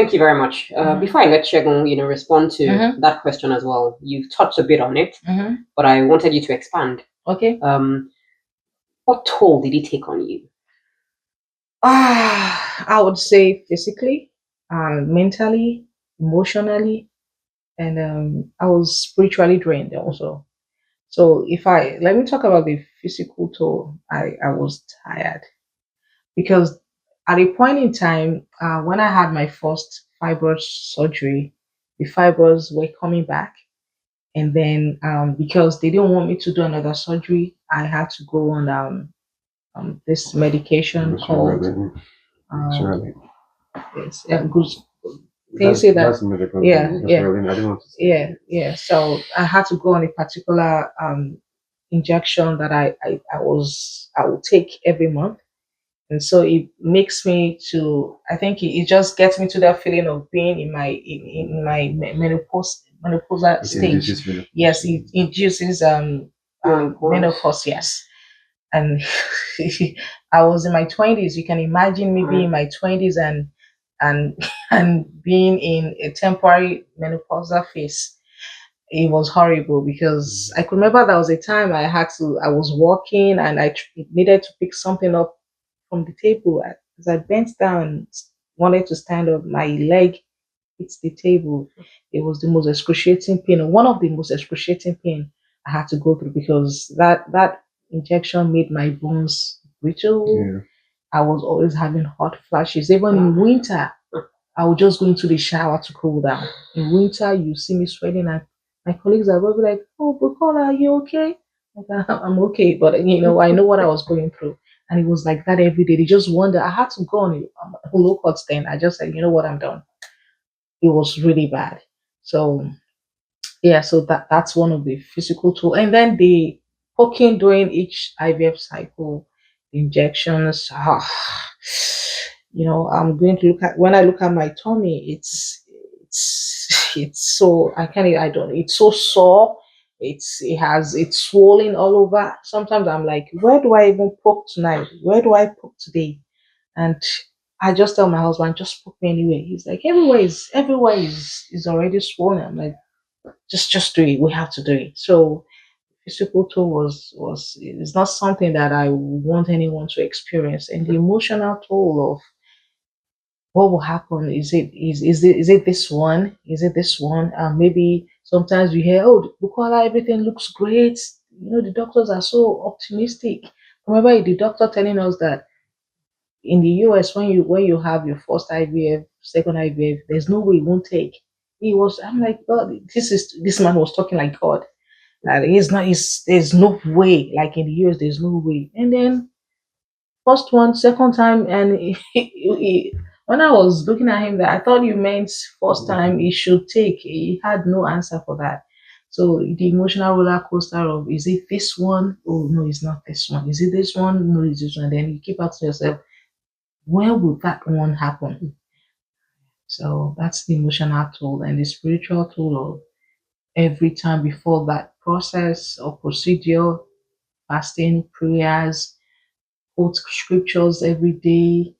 Thank you very much. Before I let Shegun, respond to that question as well, you've touched a bit on it, but I wanted you to expand. Okay. What toll did it take on you? I would say physically, mentally, emotionally, and I was spiritually drained also. So if I let me talk about the physical toll, I was tired because at a point in time when I had my first fibroid surgery, the fibroids were coming back, and then because they didn't want me to do another surgery, I had to go on this medication called Surely. it's can you say that? That's medical. Yeah, yeah. Surely. I don't want to say yeah. So I had to go on a particular injection that I will take every month. And so it makes me to, I think it just gets me to that feeling of being in my menopausal stage. Yes, it induces menopause. Yes, and I was in my 20s. You can imagine me being in my 20s and and being in a temporary menopausal phase. It was horrible because I could remember there was a time I was walking and needed to pick something up from the table. As I bent down, wanted to stand up, my leg hit the table. It was the most excruciating pain, one of the most excruciating pain I had to go through because that injection made my bones brittle. Yeah. I was always having hot flashes. Even in winter, I would just go into the shower to cool down. In winter, you see me sweating, and my colleagues are going to be like, "Oh, Bukola, are you okay?" Like, I'm okay, but I know what I was going through, and it was like that every day. They just wonder. I had to go on a low cut then. I just said, "You know what, I'm done." It was really bad. So yeah, so that's one of the physical tool, and then the poking during each IVF cycle, injections. I'm going to look at when I look at my tummy. It's so I can't. I don't. It's so sore. It's swollen all over. Sometimes I'm like, where do I even poke tonight? Where do I poke today? And I just tell my husband, just poke me anywhere. He's like, everywhere is already swollen. I'm like, just do it. We have to do it. So physical toll was it's not something that I want anyone to experience. And the emotional toll of what will happen, is it this one? Is it this one? Maybe sometimes we hear, oh, Bukola, everything looks great. The doctors are so optimistic. Remember the doctor telling us that in the US, when you have your first IVF, second IVF, there's no way it won't take. I'm like, God, this man was talking like God. He's not. There's no way. Like in the US, there's no way. And then first one, second time, and when I was looking at him, that I thought you meant first time. He should take. He had no answer for that. So the emotional roller coaster of, is it this one? Oh no, it's not this one. Is it this one? No, it's this one. Then you keep asking yourself, when will that one happen? So that's the emotional toll, and the spiritual toll of every time before that process or procedure, fasting, prayers, quote scriptures every day,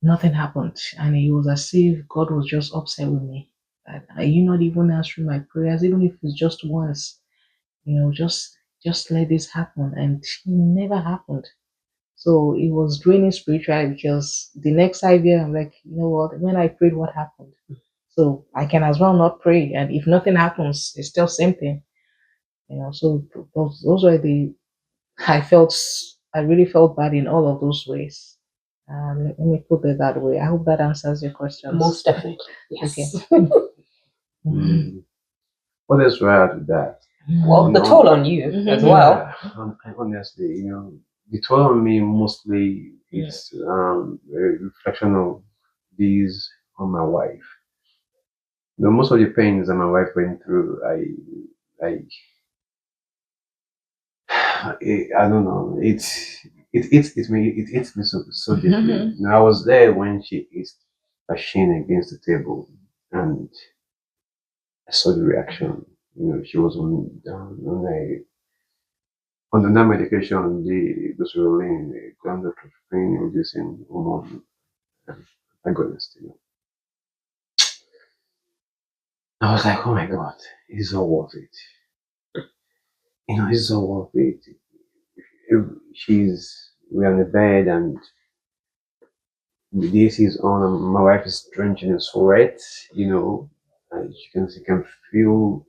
nothing happened. And it was as if God was just upset with me. That, are you not even answering my prayers, even if it's just once? Just let this happen. And it never happened. So it was draining spiritually because the next idea, I'm like, you know what? When I prayed, what happened? So I can as well not pray. And if nothing happens, it's still same thing. So those were I really felt bad in all of those ways. Let me put it that way. I hope that answers your question. Most definitely. Yes. Okay. What else do I add to that? Well, the toll on you as well. Honestly, the toll on me mostly is a reflection of these on my wife. Most of the pains that my wife went through, I don't know. It hits me so deeply. I was there when she hit her shin against the table, and I saw the reaction. She was on the medication, the glucosamine, gland pain reducing hormone. And my goodness, I was like, oh my God, it's all worth it. It's all worth it. We're on the bed and the AC is on and my wife is drenched in sweat, and she can feel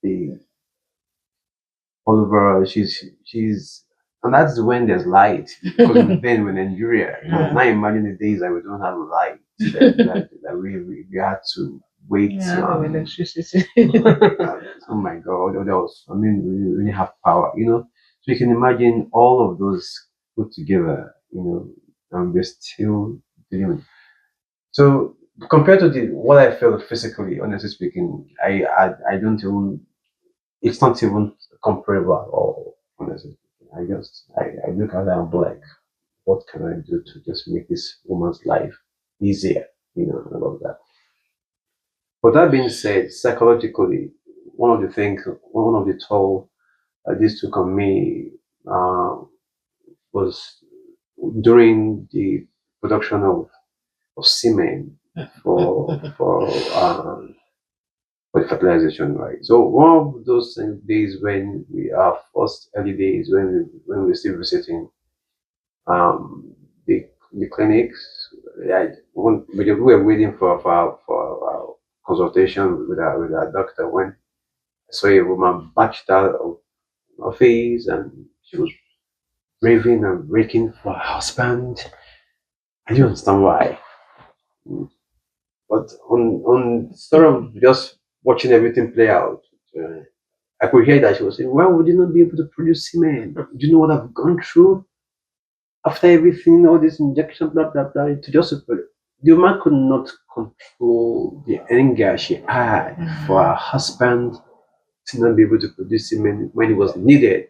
the all over her. And that's when there's light because then we're in Nigeria. Now imagine the days that we don't have light, that we had to wait. No electricity. Oh my God, what else? I mean, we really have power, So you can imagine all of those put together, and we're still dealing with. So compared to what I felt physically, honestly speaking, I don't even. It's not even comparable at all. Honestly, I look at that and be like, what can I do to just make this woman's life easier? And all of that. But that being said, psychologically, one of the toll this took on me was during the production of semen for for um, for fertilization, right? So one of those days when we are first early days when we're still visiting um, the clinics, when we were waiting for our consultation with our doctor when I saw a woman batched out of her face and she was raving and breaking for her husband. I didn't understand why. But on sort of just watching everything play out, I could hear that she was saying, "Why would you not be able to produce semen? Do you know what I've gone through after everything, all this injection, blah blah blah?" To just the woman could not control the anger she had for her husband to not be able to produce semen when it was needed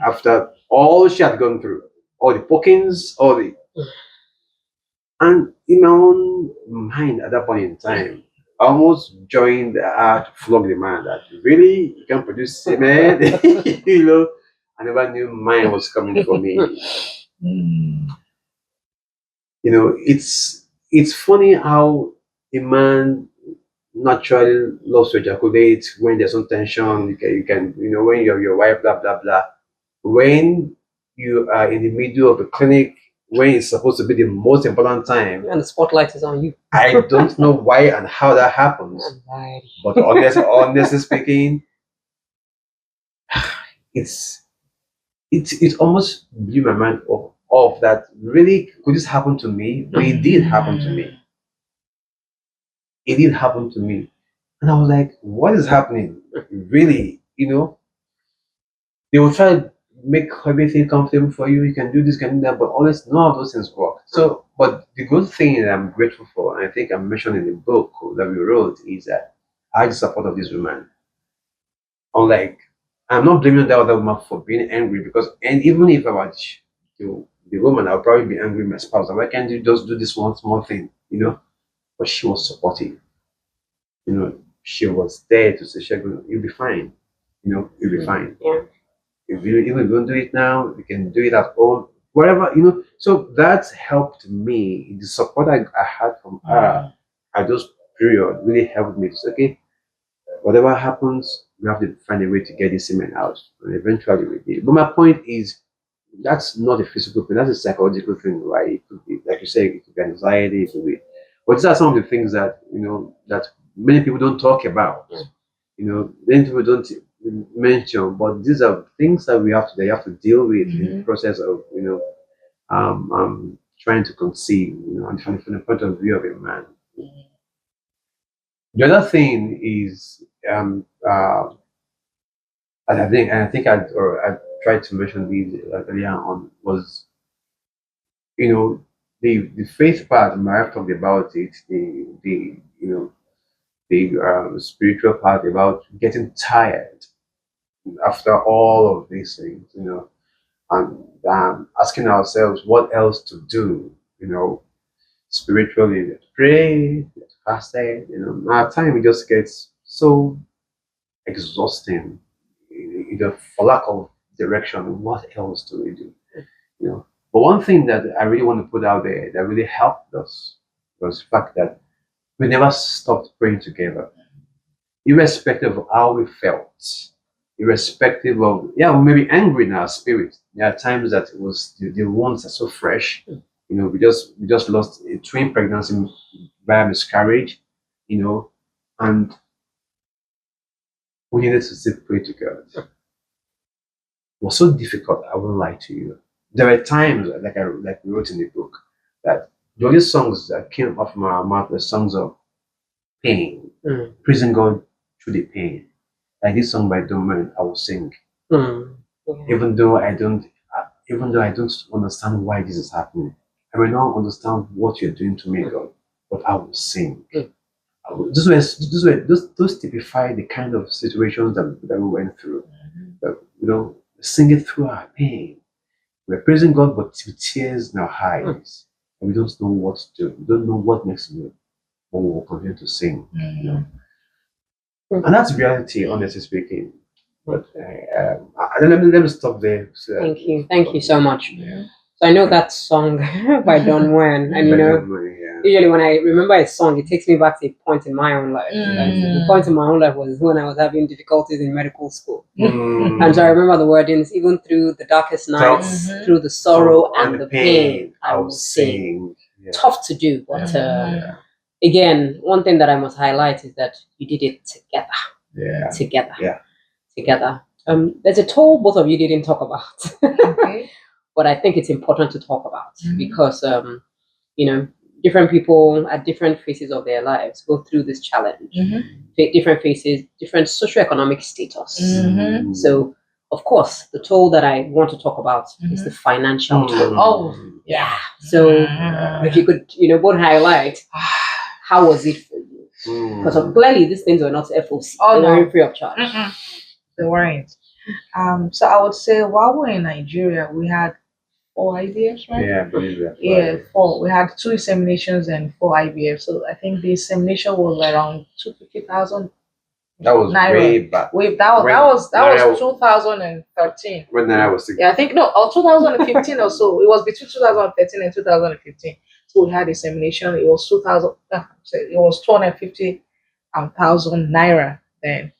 after all she had gone through, all the pokings, all the and in my own mind at that point in time, I almost joined her to flog the man that really you can produce semen. I never knew mine was coming for me. It's funny how a man naturally loves to ejaculate when there's some tension. You can when you're your wife, blah blah blah. When you are in the middle of a clinic, when it's supposed to be the most important time, and the spotlight is on you. I don't know why and how that happens. But honestly speaking, it almost blew my mind off that really could this happen to me? But it did happen to me. It did happen to me. And I was like, what is happening? Really, they will try to make everything comfortable for you. You can do this, can do that, but always none of those things work. So, but the good thing that I'm grateful for, and I think I mentioned in the book that we wrote, is that I had the support of this woman. Unlike, I'm not blaming the other woman for being angry because, and even if I was the woman, I'll probably be angry with my spouse. Why can't you just do this one small thing, But she was supportive. She was there to say, "Shegun, you'll be fine. You'll be fine. Yeah. If you even don't do it now, you can do it at home, wherever, So that helped me. The support I had from her at those period really helped me to say, okay, whatever happens, we have to find a way to get this semen out. And eventually we did. But my point is, that's not a physical thing, that's a psychological thing, right? It could be, like you say, it could be anxiety, it could be. But these are some of the things that, that many people don't talk about. Many people don't mention, but these are things that they have to deal with in the process of, trying to conceive, and from the point of view of a man. The other thing is, I tried to mention these earlier on was, the faith part. Mariah talked about it. The spiritual part about getting tired after all of these things, and asking ourselves what else to do, spiritually. We have to pray, we have to fast, Our time it just gets so exhausting, for lack of direction. What else do we do? But one thing that I really want to put out there that really helped us was the fact that we never stopped praying together. irrespective of how we felt, irrespective of, yeah, we may be angry in our spirit. There are times that it was the wounds are so fresh. We just lost a twin pregnancy via miscarriage, and we needed to sit pray to God. It was so difficult, I won't lie to you. There were times, like we wrote in the book, that the only songs that came off my mouth were songs of pain, praising God through the pain. Like this song by Domain, I will sing, even though I don't understand why this is happening. I may not understand what you're doing to me, God, but I will sing. Those typify the kind of situations that we went through. Singing through our pain. We're praising God, but with tears in our eyes. And we don't know what to do. We don't know what next to do. But we will continue to sing. And that's reality, honestly speaking. But let me stop there. So, thank you so much. So I know that song by Don Wen, and usually when I remember a song, it takes me back to a point in my own life. The point in my own life was when I was having difficulties in medical school, and so I remember the wordings: even through the darkest nights, through the sorrow and the pain, I will sing. Tough to do, but again, one thing that I must highlight is that you did it together. Together. There's a toll both of you didn't talk about, but I think it's important to talk about because different people at different phases of their lives go through this challenge. Different phases, different socioeconomic status. So, of course, the toll that I want to talk about is the financial toll. Oh, yeah. So, if you could, both highlight how was it for you? Because clearly these things were not FOC. They were free of charge. They weren't. So I would say while we're in Nigeria, we had 4 IVFs, right? Yeah, I believe that. Yeah, 4. We had 2 inseminations and 4 IVFs. So I think the insemination was around 250,000. That was Naira. way back. That was 2013. When I was 16. Yeah, I think 2015 or so. It was between 2013 and 2015. So we had insemination. It was 250,000 naira then.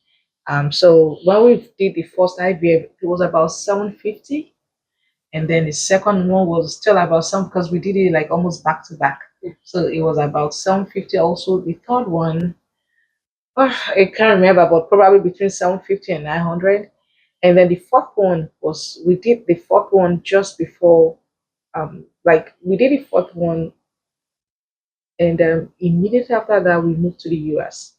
So when we did the first IVF, it was about 750, and then the second one was still about some because we did it like almost back to back. So it was about 750 also. The third one, I can't remember, but probably between 750 and 900. And then the fourth one we did the fourth one just before, we did the fourth one, and immediately after that we moved to the US.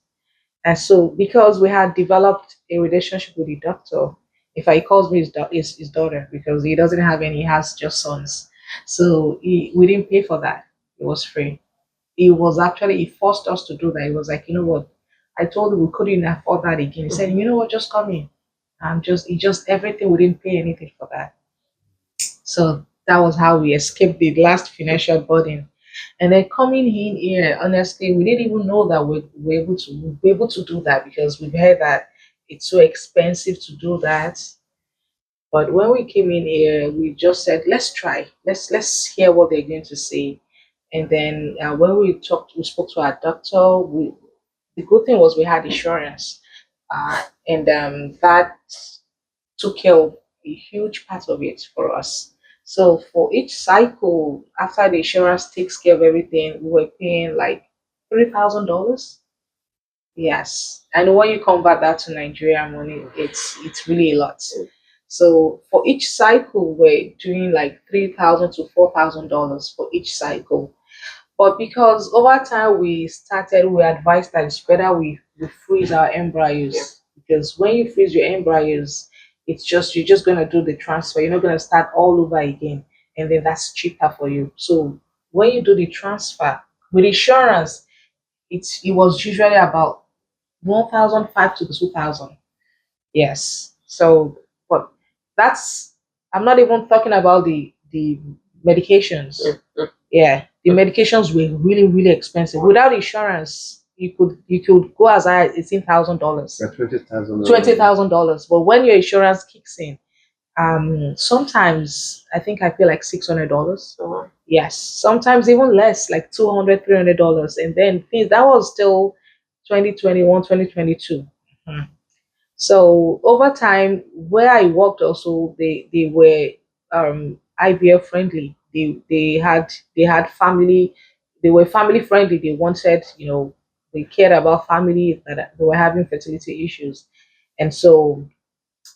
And so, because we had developed a relationship with the doctor, if he calls me his daughter, because he doesn't have any, he has just sons. So we didn't pay for that. It was free. He forced us to do that. He was like, you know what? I told him we couldn't afford that again. He said, you know what? Just come in. Everything. We didn't pay anything for that. So that was how we escaped the last financial burden. And then coming in here, honestly, we didn't even know that we'd be able to do that because we've heard that it's so expensive to do that. But when we came in here, we just said, let's try. Let's hear what they're going to say. And then when we spoke to our doctor. The good thing was we had insurance, and that took care of a huge part of it for us. So for each cycle, after the insurance takes care of everything, we were paying like $3,000. Yes, and when you convert that to Nigerian money, it's really a lot. So for each cycle, we're doing like $3,000 to $4,000 for each cycle. But because over time we advised that it's better we freeze our embryos, because when you freeze your embryos, you're just gonna do the transfer. You're not gonna start all over again, and then that's cheaper for you. So when you do the transfer with insurance, it was usually about 1,500 to 2,000. Yes. So, but that's I'm not even talking about the medications. Yeah, the medications were really, really expensive. Without insurance, you could go as high as $18,000, $20,000. But when your insurance kicks in, sometimes I pay like $600. Yes, sometimes even less, like $200, $300. And then things that was still 2021, 2022. So over time, where I worked also, they were IVF friendly. They had family. They were family friendly. They wanted, they cared about family that they were having fertility issues, and so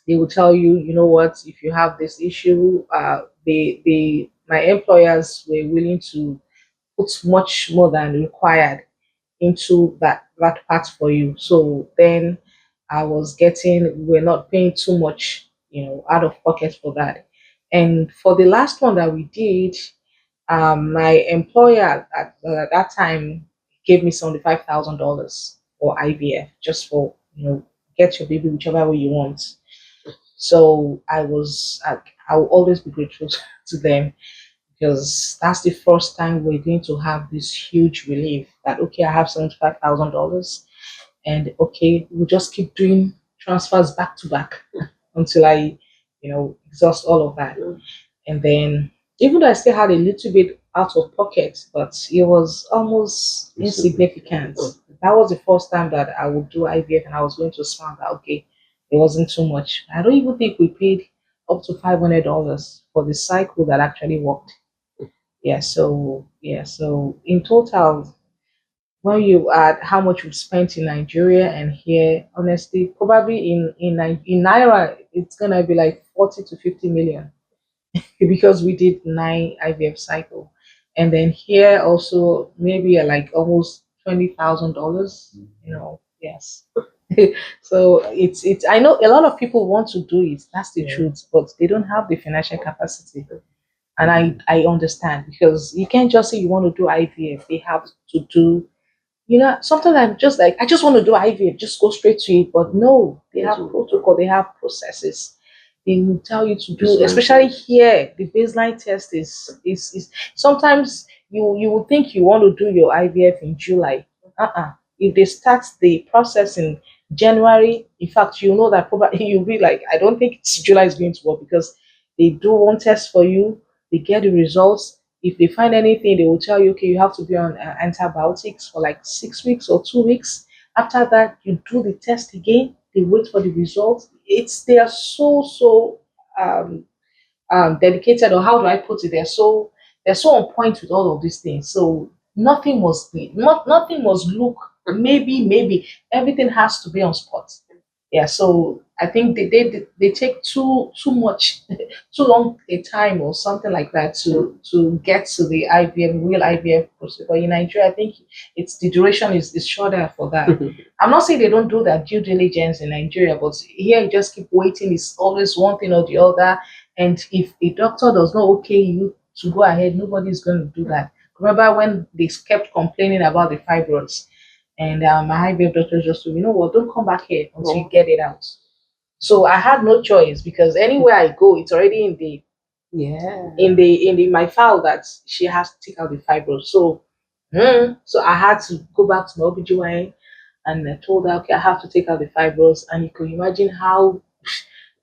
they will tell you, you know what, if you have this issue, my employers were willing to put much more than required into that part for you. So then we're not paying too much, out of pocket for that. And for the last one that we did, my employer at that time gave me $75,000 for IVF, just for, get your baby whichever way you want. So I will always be grateful to them, because that's the first time we're going to have this huge relief that, okay, I have $75,000, and okay, we'll just keep doing transfers back to back until I, exhaust all of that. And then, even though I still had a little bit out of pocket, but it was almost insignificant. That was the first time that I would do IVF, and I was going to smile that, okay, it wasn't too much. I don't even think we paid up to $500 for the cycle that actually worked. So in total, when you add how much we've spent in Nigeria and here, honestly, probably in naira, it's gonna be like 40 to 50 million, because we did 9 IVF cycle, and then here also maybe like almost $20,000. Yes. So it's. I know a lot of people want to do it. That's the truth, but they don't have the financial capacity. And I understand, because you can't just say you want to do IVF. They have to do, sometimes I'm just like, I just want to do IVF, just go straight to it. But no, they have protocol, they have processes. They will tell you to do, especially here, the baseline test is sometimes you will think you want to do your IVF in July. If they start the process in January, in fact, you know that probably you'll be like, I don't think July is going to work, because they do one test for you, they get the results. If they find anything, they will tell you, okay, you have to be on antibiotics for like 6 weeks or 2 weeks. After that, you do the test again. They wait for the results. They are so um, dedicated, or how do I put it? They're so on point with all of these things. So nothing must look, maybe everything has to be on spot. Yeah, so I think they take too much, too long a time or something like that to get to the IVF, real IVF process. But in Nigeria, I think it's the duration is shorter for that. I'm not saying they don't do that due diligence in Nigeria, but here you just keep waiting. It's always one thing or the other. And if a doctor does not okay you to go ahead, nobody's going to do that. Remember when they kept complaining about the fibroids, and my IVF doctor just told me, you know what, don't come back here until you get it out. So I had no choice, because anywhere I go, it's already in the my file that she has to take out the fibroids. So I had to go back to my OBGYN, and I told her, okay, I have to take out the fibroids. And you can imagine how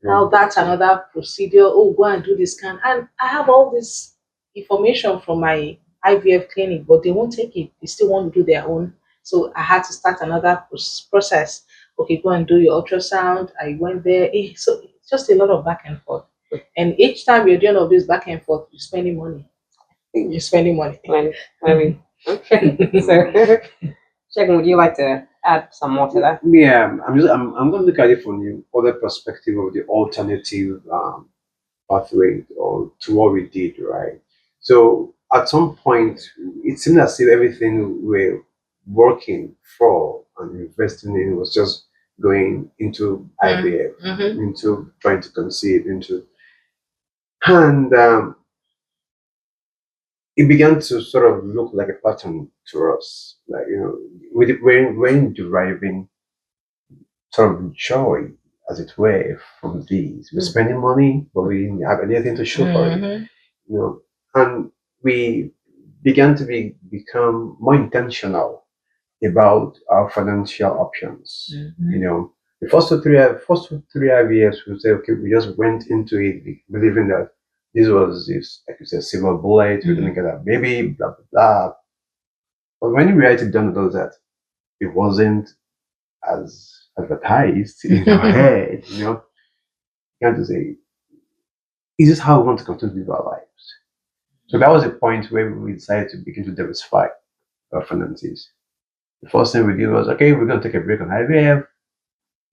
now that's another procedure. Oh, go and do this scan. And I have all this information from my IVF clinic, but they won't take it. They still want to do their own. So I had to start another process. Okay, go and do your ultrasound. I went there. So it's just a lot of back and forth. And each time you're doing all this back and forth, you're spending money. You're spending money. Money. Okay. So, Shagun, would you like to add some more to that? Yeah, I'm going to look at it from the other perspective of the alternative pathway or to what we did, right? So at some point, it seemed as if everything we're working for and investing in was just going into IVF, into trying to conceive, and it began to sort of look like a pattern to us, like when deriving sort of joy, as it were, from these. We're spending money, but we didn't have anything to show for it, and we began to become more intentional about our financial options. The first two, three IVFs, we say, okay, we just went into it believing that this was this, like you said, silver bullet. We're gonna get a baby, blah blah blah. But when you reality done with all that, it wasn't as advertised in our head, you have to say, is this how we want to continue to live our lives? So that was a point where we decided to begin to diversify our finances. The first thing we did was, okay, we're going to take a break on IVF.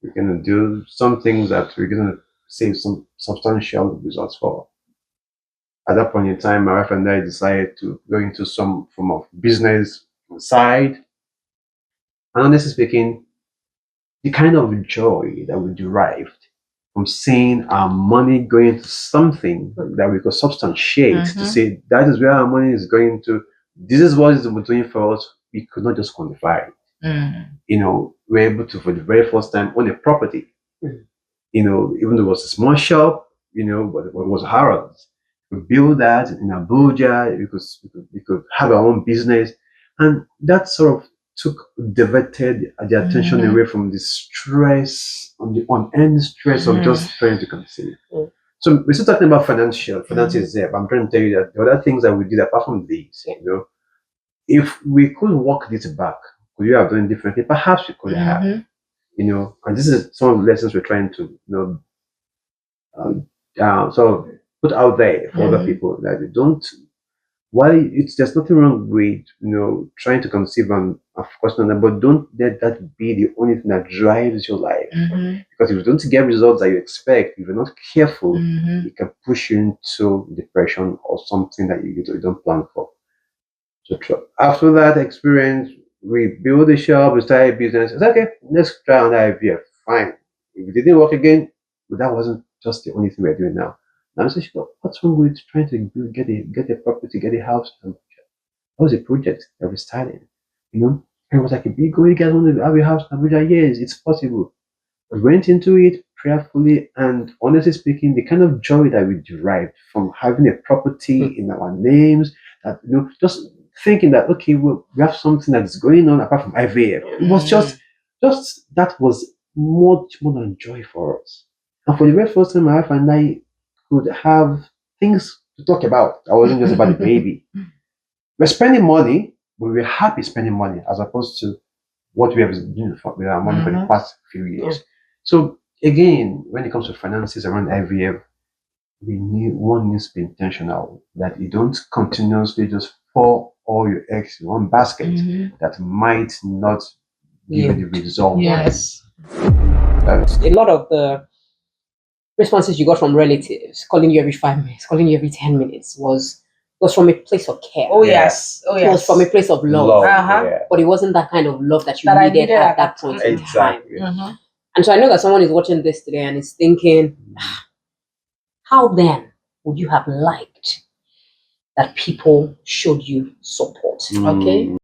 We're going to do some things that we're going to save some substantial results for. At that point in time, my wife and I decided to go into some form of business on the side. And honestly speaking, the kind of joy that we derived from seeing our money going to something that we could substantiate to say that is where our money is going to, this is what is doing for us, we could not just quantify it. We're able to, for the very first time, own a property. Even though it was a small shop, but it was Harrods. We built that in Abuja, we could have our own business. And that sort of diverted the attention away from the stress, the unending stress of just trying to conceive. So we're still talking about finances there, but I'm trying to tell you that the other things that we did apart from these, if we could walk this back, could you have done it differently? Perhaps we could have, and this is some of the lessons we're trying to, sort of put out there for other people that they don't. There's nothing wrong with trying to conceive and of course, but don't let that be the only thing that drives your life. Because if you don't get results that you expect, if you're not careful, it can push you into depression or something that you don't plan for. So after that experience, we built a shop, we started business. It's okay, let's try on IVF. Fine. If it didn't work again, but that wasn't just the only thing we're doing now. Now I said, what's wrong with trying to get a property, get a house? That was a project that we started, And it was like a big goal. You guys want to have a house in Abuja? Yes, it's possible. We went into it prayerfully, and honestly speaking, the kind of joy that we derived from having a property in our names, that just thinking that okay, well, we have something that's going on apart from IVF. It was just that was much more than joy for us. And for the very first time, my wife and I could have things to talk about. I wasn't just about the baby. We're spending money, but we're happy spending money as opposed to what we have been doing with our money for the past few years. So again, when it comes to finances around IVF, one needs to be intentional, that you don't continuously just pour all your eggs in one basket that might not give you the result. Yes. A lot of the responses you got from relatives calling you every 5 minutes, calling you every 10 minutes was from a place of care. Oh yes. It was from a place of love. Yeah. But it wasn't that kind of love that you needed at that point in time. And so I know that someone is watching this today and is thinking, how then would you have liked that people showed you support? Okay.